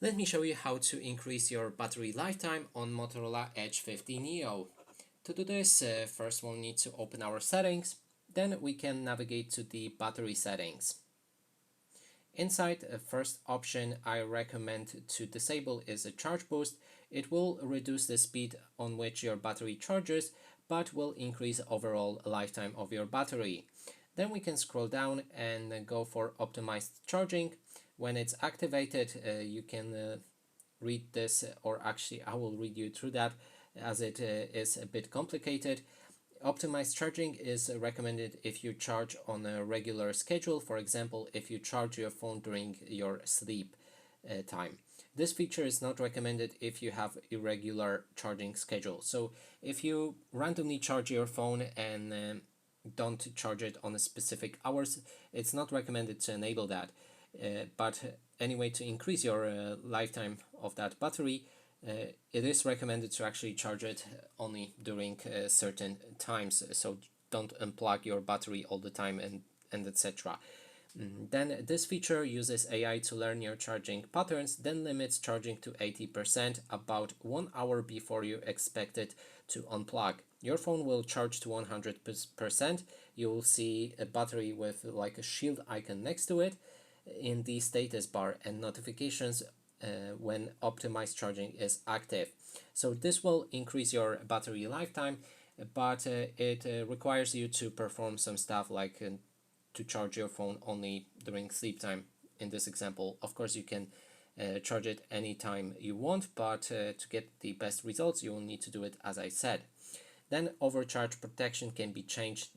Let me show you how to increase your battery lifetime on Motorola Edge 50 Neo. To do this, first we'll need to open our settings, then we can navigate to the battery settings. Inside, the first option I recommend to disable is a charge boost. It will reduce the speed on which your battery charges, but will increase overall lifetime of your battery. Then we can scroll down and go for optimized charging. When it's activated, you can read this, or actually I will read you through that as it is a bit complicated. Optimized charging is recommended if you charge on a regular schedule, for example, if you charge your phone during your sleep time. This feature is not recommended if you have irregular charging schedule. So if you randomly charge your phone and don't charge it on a specific hours, it's not recommended to enable that. But anyway, to increase your lifetime of that battery, it is recommended to actually charge it only during certain times, so don't unplug your battery all the time and etc. Then this feature uses AI to learn your charging patterns, then limits charging to 80% about 1 hour before you expect it to unplug. Your phone will charge to 100%. You will see a battery with like a shield icon next to it in the status bar and notifications when optimized charging is active. So this will increase your battery lifetime, but it requires you to perform some stuff like to charge your phone only during sleep time. In this example, of course, you can charge it anytime you want, but to get the best results, you will need to do it as I said. Then overcharge protection can be changed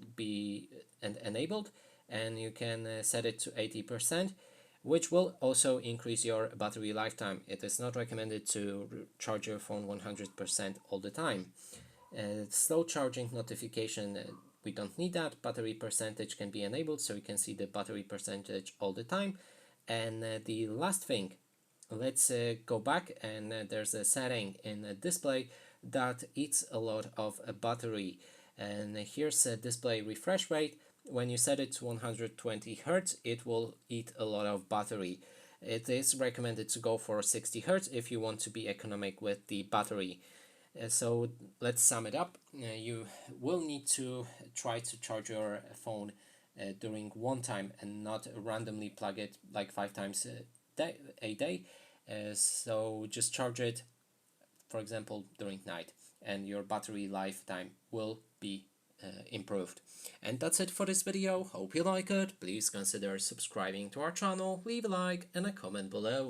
and enabled, and you can set it to 80%, which will also increase your battery lifetime. It is not recommended to charge your phone 100% all the time. Slow charging notification, we don't need that. Battery percentage can be enabled, so you can see the battery percentage all the time. And the last thing, let's go back, and there's a setting in the display that eats a lot of battery. And here's a display refresh rate. When you set it to 120 Hz, it will eat a lot of battery. It is recommended to go for 60 Hz if you want to be economic with the battery. So let's sum it up. You will need to try to charge your phone during one time and not randomly plug it like 5 times a day. So just charge it, for example, during night, and your battery lifetime will be improved. And that's it for this video. Hope you like it. Please consider subscribing to our channel, leave a like and a comment below.